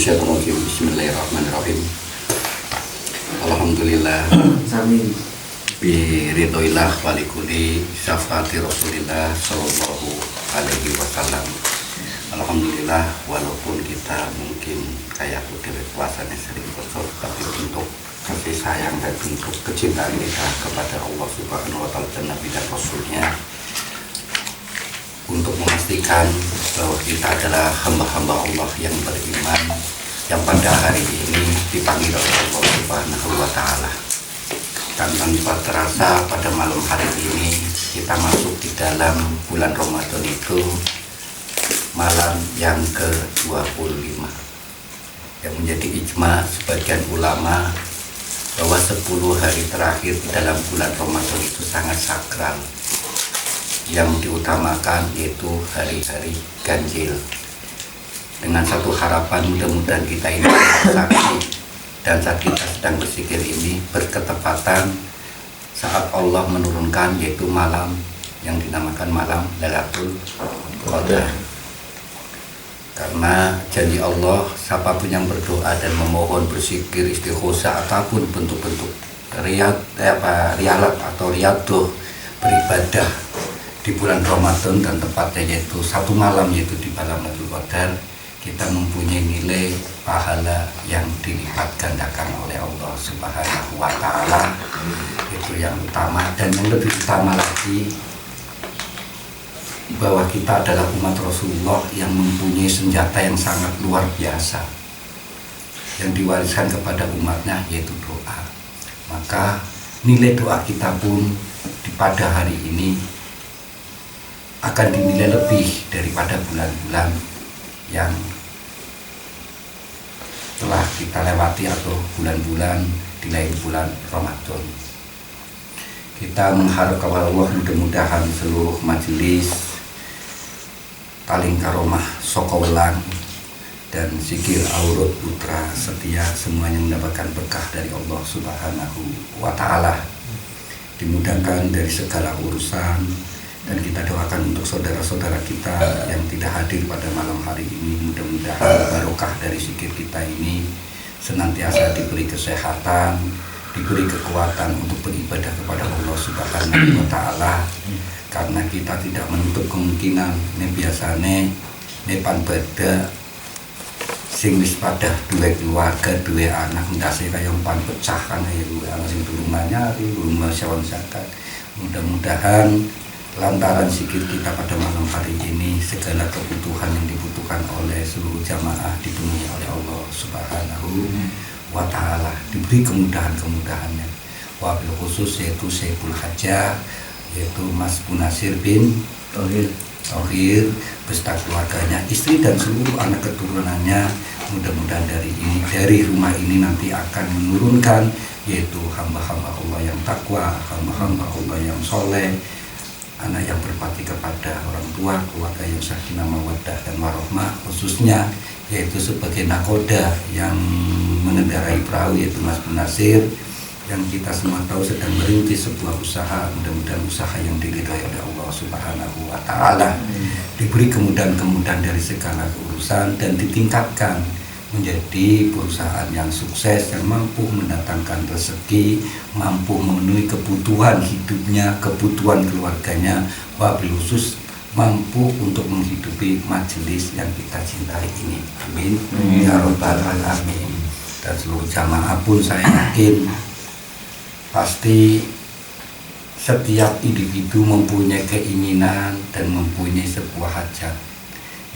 Minasyaitonirrajim. Bismillahirrahmanirrahim. Alhamdulillah. Amin. Biridhoillah walikuli syafaati Rasulillah sallallahu alaihi wasallam. Alhamdulillah, walaupun kita mungkin kayak udah puasanya sering kosong, tapi untuk kasih sayang dan untuk kecintaan kita kepada Allah Subhanahu wa Ta'ala dan Nabi dan Rasulnya, untuk memastikan bahwa kita adalah hamba-hamba Allah yang beriman, yang pada hari ini dipanggil oleh Allah Subhanahu wa Ta'ala. Dan tanpa terasa pada malam hari ini kita masuk di dalam bulan Ramadan itu malam yang ke-25, yang menjadi ijma sebagian ulama bahwa 10 hari terakhir di dalam bulan Ramadan itu sangat sakral. Yang diutamakan yaitu hari-hari ganjil. Dengan satu harapan, mudah-mudahan kita ini saksi dan saat kita sedang berzikir ini berketepatan saat Allah menurunkan yaitu malam yang dinamakan malam Lailatul Qadar. Karena janji Allah, siapapun yang berdoa dan memohon, berzikir, istighosah ataupun bentuk-bentuk rialat atau riadoh beribadah di bulan Ramadan dan tepatnya yaitu satu malam yaitu di malam Lailatul Qadar, kita mempunyai nilai pahala yang dilipat gandakan oleh Allah Subhanahu wa Ta'ala. Itu yang utama, dan yang lebih utama lagi bahwa kita adalah umat Rasulullah yang mempunyai senjata yang sangat luar biasa yang diwariskan kepada umatnya, yaitu doa. Maka nilai doa kita pun pada hari ini akan dinilai lebih daripada bulan-bulan yang telah kita lewati atau bulan-bulan di lain bulan Ramadan. Kita mengharap kepada Allah mudah-mudahan seluruh majelis Taling Karomah Sokowelang dan Zikir Aurot Putra Setia semuanya mendapatkan berkah dari Allah Subhanahu wa Ta'ala, dimudahkan dari segala urusan, dan kita doakan untuk saudara-saudara kita yang tidak hadir pada malam hari ini, mudah-mudahan barokah dari zikir kita ini senantiasa diberi kesehatan, diberi kekuatan untuk beribadah kepada Allah Subhanahu wa Ta'ala. Karena kita tidak menutup kemungkinan ini biasanya nepan beda sing wis pada dua keluarga, dua anak ndase kaya umpan pecah kan ya dua anak sing durung nyari, durung syawan zakat. Mudah-mudahan lantaran zikir kita pada malam hari ini segala kebutuhan yang dibutuhkan oleh seluruh jamaah dipenuhi oleh Allah Subhanahu wa Ta'ala, diberi kemudahan-kemudahannya. Wabil khusus yaitu Syekhul Hajjah, yaitu Mas Bunasir bin Tohir beserta keluarganya, istri dan seluruh anak keturunannya. Mudah-mudahan dari rumah ini nanti akan menurunkan yaitu hamba-hamba Allah yang takwa, hamba-hamba Allah yang soleh, anak yang berbakti kepada orang tua, keluarga yang sakinah mawaddah dan warahmah, khususnya yaitu sebagai nakoda yang mengendarai perahu yaitu Mas Bunasir, yang kita semua tahu sedang merintis sebuah usaha. Mudah-mudahan usaha yang diridhai oleh Allah Subhanahu wa Ta'ala, diberi kemudahan-kemudahan dari segala urusan dan ditingkatkan menjadi perusahaan yang sukses, yang mampu mendatangkan rezeki, mampu memenuhi kebutuhan hidupnya, kebutuhan keluarganya, wabil khusus mampu untuk menghidupi majelis yang kita cintai ini. Amin ya rabbal alamin. Dan seluruh jamaah pun saya yakin pasti setiap individu mempunyai keinginan dan mempunyai sebuah hajat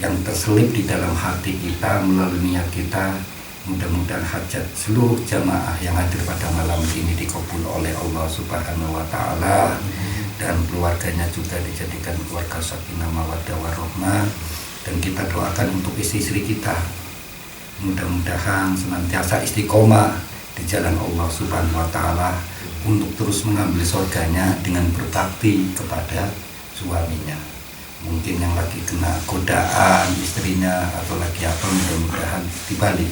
yang terselip di dalam hati kita melalui niat kita. Mudah-mudahan hajat seluruh jamaah yang hadir pada malam ini dikabul oleh Allah Subhanahu wa Ta'ala, dan keluarganya juga dijadikan keluarga sakinah mawaddah warahmah. Dan kita doakan untuk istri-istri kita, mudah-mudahan senantiasa istiqomah di jalan Allah Subhanahu wa Ta'ala untuk terus mengambil surganya dengan berbakti kepada suaminya. Mungkin yang lagi kena godaan istrinya atau lagi apa, mudah-mudahan dibalik.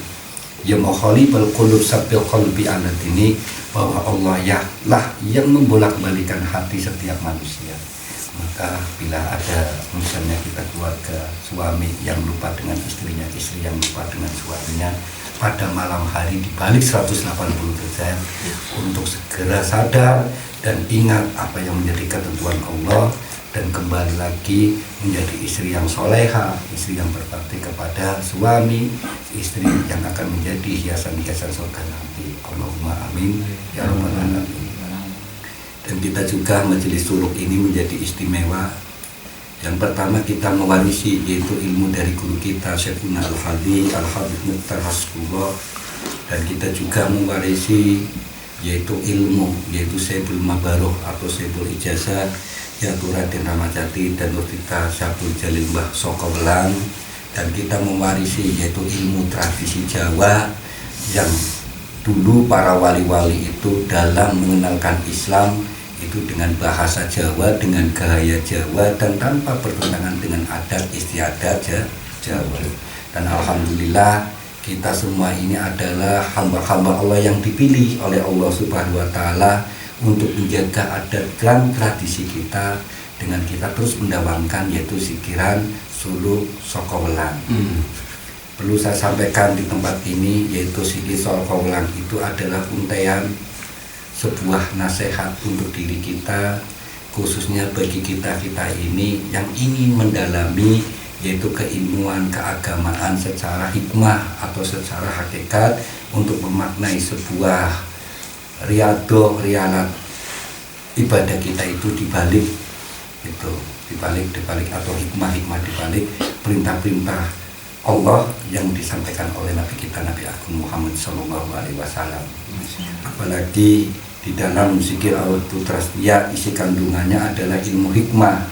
Ya mukhalifal qulub sabbil qalbi alat ini, bahwa Allah ya lah yang membolak-balikan hati setiap manusia. Maka bila ada misalnya kita keluarga suami yang lupa dengan istrinya, istri yang lupa dengan suaminya, pada malam hari dibalik 180 derajat untuk segera sadar dan ingat apa yang menjadi ketentuan Allah, dan kembali lagi menjadi istri yang soleha, istri yang berbakti kepada suami, istri yang akan menjadi hiasan-hiasan surga nanti. Allahumma amin ya rabbal alamin. Dan kita juga majelis suluk ini menjadi istimewa. Yang pertama kita mewarisi yaitu ilmu dari guru kita Syekhuna Al-Hadi Al-Habib Mukhtar Hasbullah, dan kita juga mewarisi yaitu ilmu, yaitu Sayyidul Mabaruh atau Sayyidul Ijazah yaitu Raden Ramajati dan Nurtita Syabul Jalil Mbah Sokowelang. Dan kita mewarisi yaitu ilmu tradisi Jawa yang dulu para wali-wali itu dalam mengenalkan Islam itu dengan bahasa Jawa, dengan gaya Jawa, dan tanpa bertentangan dengan adat istiadat Jawa. Dan alhamdulillah kita semua ini adalah hamba-hamba Allah yang dipilih oleh Allah Subhanahu wa taala untuk menjaga adat dan tradisi kita dengan kita terus mendawamkan yaitu sikiran suluk Sokowelang. Perlu saya sampaikan di tempat ini yaitu sikir Sokowelang itu adalah untaian sebuah nasihat untuk diri kita, khususnya bagi kita-kita ini yang ingin mendalami yaitu keilmuan keagamaan secara hikmah atau secara hakikat untuk memaknai sebuah rialat ibadah kita itu dibalik atau hikmah-hikmah dibalik perintah-perintah Allah yang disampaikan oleh Nabi kita Nabi Agung Muhammad SAW. Apalagi di dalam zikir Aurot Putra Setia isi kandungannya adalah ilmu hikmah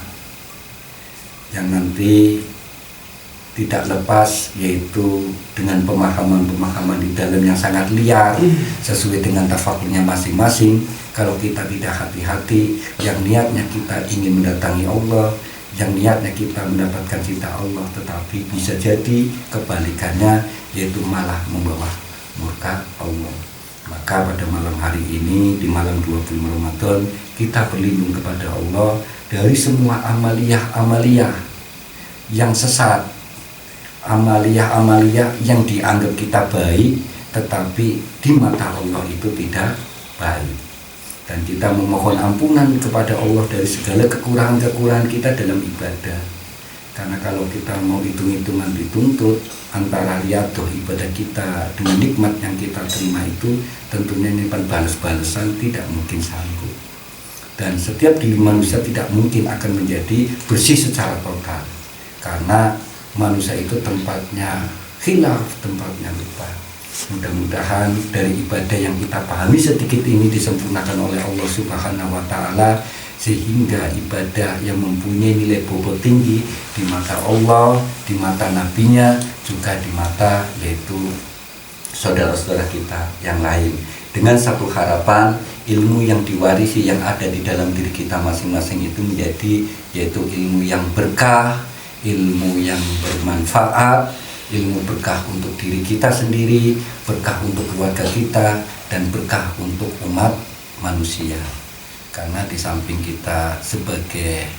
yang nanti tidak lepas yaitu dengan pemahaman-pemahaman di dalam yang sangat liar sesuai dengan tafakurnya masing-masing. Kalau kita tidak hati-hati, yang niatnya kita ingin mendatangi Allah, yang niatnya kita mendapatkan cinta Allah, tetapi bisa jadi kebalikannya yaitu malah membawa murka Allah. Maka pada malam hari ini di malam 20 Ramadan kita berlindung kepada Allah dari semua amaliyah yang sesat, amaliyah yang dianggap kita baik tetapi di mata Allah itu tidak baik. Dan kita memohon ampunan kepada Allah dari segala kekurangan-kekurangan kita dalam ibadah. Karena kalau kita mau hitung-hitungan dituntut antara riadoh ibadah kita dengan nikmat yang kita terima itu tentunya ini balas-balasan tidak mungkin sanggup. Dan setiap diri manusia tidak mungkin akan menjadi bersih secara total. Karena manusia itu tempatnya khilaf, tempatnya lupa. Mudah-mudahan dari ibadah yang kita pahami sedikit ini disempurnakan oleh Allah Subhanahu wa taala sehingga ibadah yang mempunyai nilai bobot tinggi di mata Allah, di mata nabinya, juga di mata yaitu saudara-saudara kita yang lain. Dengan satu harapan ilmu yang diwarisi yang ada di dalam diri kita masing-masing itu menjadi yaitu ilmu yang berkah, ilmu yang bermanfaat, ilmu berkah untuk diri kita sendiri, berkah untuk keluarga kita, dan berkah untuk umat manusia. Karena di samping kita sebagai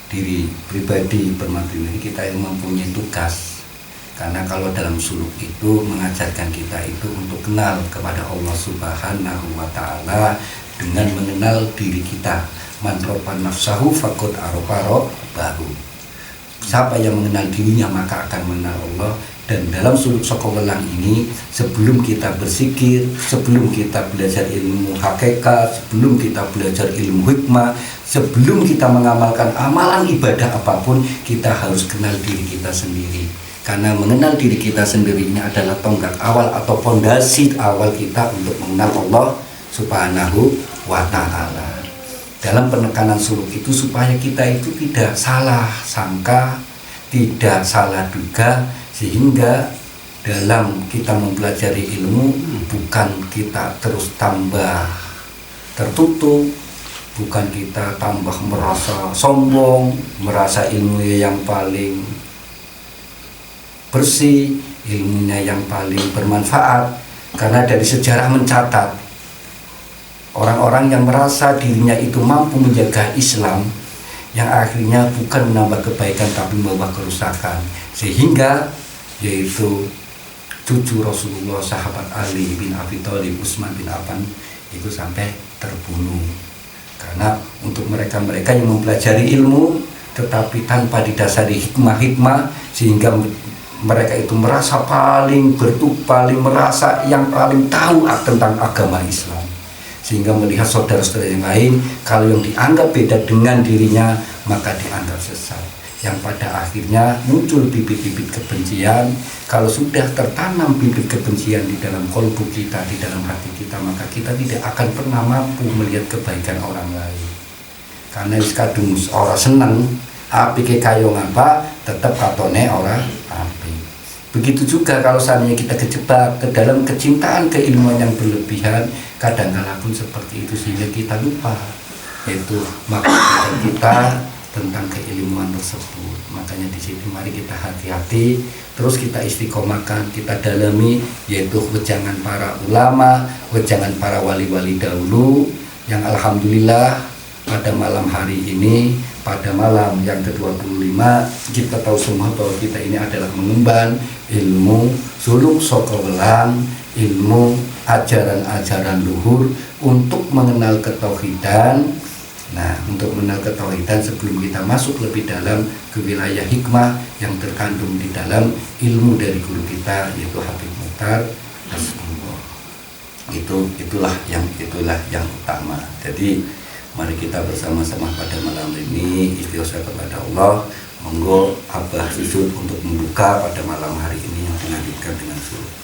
diri pribadi bermati kita yang mempunyai tugas. Karena kalau dalam suluk itu mengajarkan kita itu untuk kenal kepada Allah Subhanahu wa taala dengan mengenal diri kita. Man rofa nafsahu faqad arafa rabbahu. Siapa yang mengenal dirinya maka akan mengenal Allah. Dan dalam suluk Sokowelang ini sebelum kita bersikir, sebelum kita belajar ilmu hakikat, sebelum kita belajar ilmu hikmah, sebelum kita mengamalkan amalan ibadah apapun, kita harus kenal diri kita sendiri. Karena mengenal diri kita sendiri ini adalah tonggak awal atau fondasi awal kita untuk mengenal Allah Subhanahu wa ta'ala. Dalam penekanan suluk itu supaya kita itu tidak salah sangka, tidak salah duga, sehingga dalam kita mempelajari ilmu bukan kita terus tambah tertutup, bukan kita tambah merasa sombong, merasa ilmunya yang paling bersih, ilmunya yang paling bermanfaat. Karena dari sejarah mencatat orang-orang yang merasa dirinya itu mampu menjaga Islam yang akhirnya bukan menambah kebaikan tapi membawa kerusakan, sehingga yaitu cucu Rasulullah sahabat Ali bin Abi Thalib, Utsman bin Affan itu sampai terbunuh. Karena untuk mereka-mereka yang mempelajari ilmu tetapi tanpa didasari hikmah-hikmah, sehingga mereka itu merasa paling merasa yang paling tahu tentang agama Islam, sehingga melihat saudara-saudara yang lain kalau yang dianggap beda dengan dirinya maka dianggap sesat, yang pada akhirnya muncul bibit-bibit kebencian. Kalau sudah tertanam bibit kebencian di dalam kolbu kita, di dalam hati kita, maka kita tidak akan pernah mampu melihat kebaikan orang lain. Karena kadung orang seneng api ke kayu ngapa tetap katone orang api. Begitu juga kalau seandainya kita kejebak ke dalam kecintaan keilmuan yang berlebihan, kadang-kala pun seperti itu, sehingga kita lupa yaitu makna kita tentang keilmuan tersebut. Makanya di sini mari kita hati-hati, terus kita istiqomahkan, kita dalami, yaitu wejangan para ulama, wejangan para wali-wali dahulu, yang alhamdulillah pada malam hari ini, pada malam yang ke-25, kita tahu semua bahwa kita ini adalah mengemban ilmu suluk sokowelang, ilmu ajaran-ajaran luhur untuk mengenal ketauhidan. Nah, untuk mengenal ketauhidan sebelum kita masuk lebih dalam ke wilayah hikmah yang terkandung di dalam ilmu dari guru kita, yaitu Habib Mukhtar Hasbullah. Itulah yang utama. Jadi mari kita bersama-sama pada malam ini istighosah kepada Allah. Monggo Abah sujud untuk membuka pada malam hari ini yang dilanjutkan dengan surah.